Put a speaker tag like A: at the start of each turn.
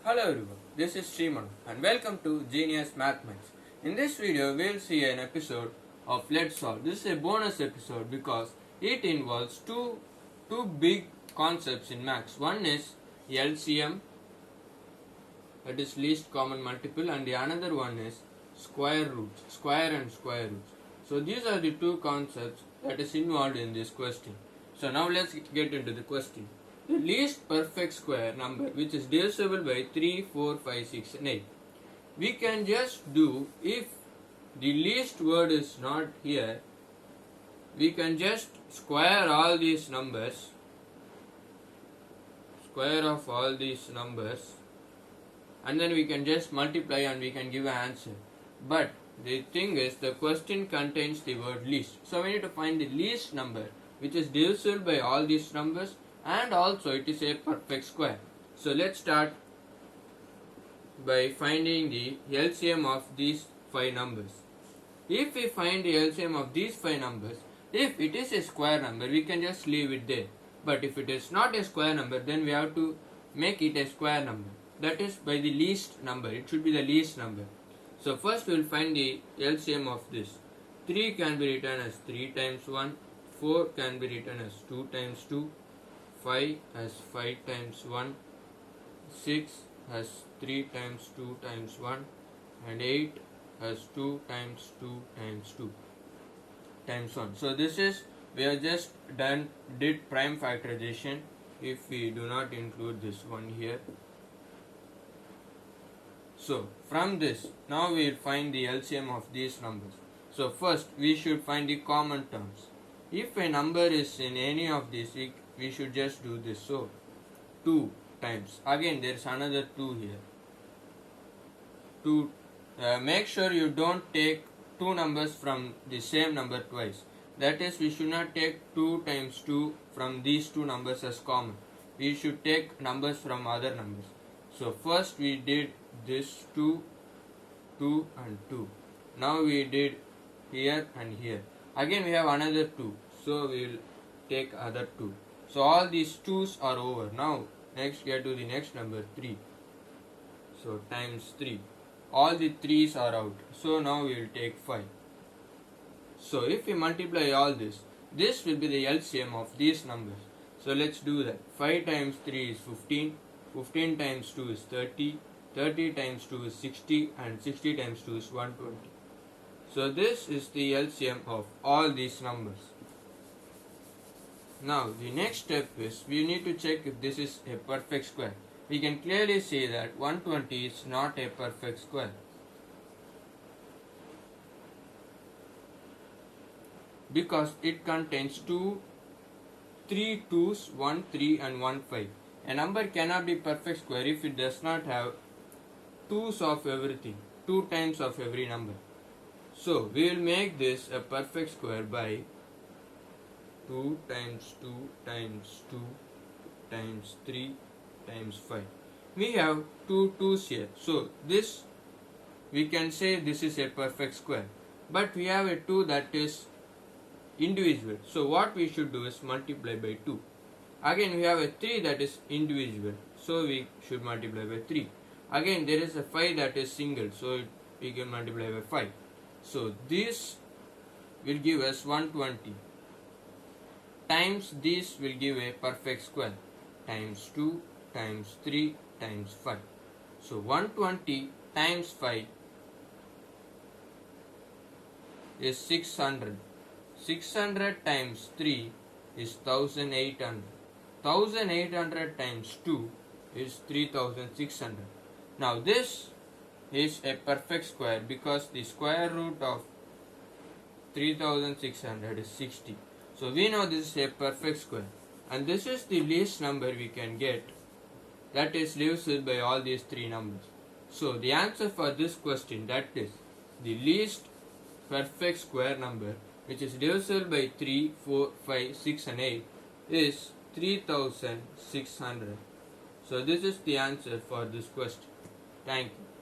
A: Hello everyone, this is Sriman and welcome to Genius Mathematics. In this video, we will see an episode of Let's Solve. This is a bonus episode because it involves two big concepts in maths. One is LCM, that is least common multiple, and the another one is square roots, square and square roots. So these are the two concepts that is involved in this question. So now let's get into the question. The least perfect square number which is divisible by 3, 4, 5, 6 and 8. We can just do, if the least word is not here, we can just square all these numbers, square of all these numbers, and then we can just multiply and we can give an answer. But the thing is, the question contains the word least. So we need to find the least number which is divisible by all these numbers, and also it is a perfect square. So let's start by finding the LCM of these 5 numbers. If we find the LCM of these 5 numbers, if it is a square number, we can just leave it there. But if it is not a square number, then we have to make it a square number. That is by the least number. It should be the least number. So first we will find the LCM of this. 3 can be written as 3 times 1. 4 can be written as 2 times 2. 5 as 5 times 1, 6 has 3 times 2 times 1, and 8 has 2 times 2 times 2 times 1. So this is, we have just did prime factorization if we do not include this one here. So from this, now we will find the LCM of these numbers. So first we should find the common terms. If a number is in any of these, we should just do this. So 2 times, again there is another 2 here. 2, make sure you don't take two numbers from the same number twice. That is, we should not take 2 times 2 from these two numbers as common. We should take numbers from other numbers. So first we did this 2, 2 and 2. Now we did here and here. Again we have another 2. So we will take other 2. So all these 2's are over. Now next get to the next number 3. So times 3. All the 3's are out. So now we will take 5. So if we multiply all this, this will be the LCM of these numbers. So let's do that. 5 times 3 is 15. 15 times 2 is 30. 30 times 2 is 60. And 60 times 2 is 120. So this is the LCM of all these numbers. Now the next step is, we need to check if this is a perfect square. We can clearly see that 120 is not a perfect square. Because it contains 3 2's, 1 3 and 1 5. A number cannot be perfect square if it does not have 2's of everything, 2 times of every number. So we will make this a perfect square by 2 times 2 times 2 times 3 times 5. We have 2 2's here. So this, we can say this is a perfect square. But we have a 2 that is individual. So what we should do is multiply by 2. Again we have a 3 that is individual. So we should multiply by 3. Again there is a 5 that is single. So we can multiply by 5. So this will give us 120. Times this will give a perfect square, times 2 times 3 times 5. So 120 times 5 is 600. 600 times 3 is 1800. 1800 times 2 is 3600. Now this is a perfect square because the square root of 3600 is 60. So we know this is a perfect square, and this is the least number we can get that is divisible by all these 3 numbers. So the answer for this question, that is the least perfect square number which is divisible by 3, 4, 5, 6 and 8 is 3600. So this is the answer for this question. Thank you.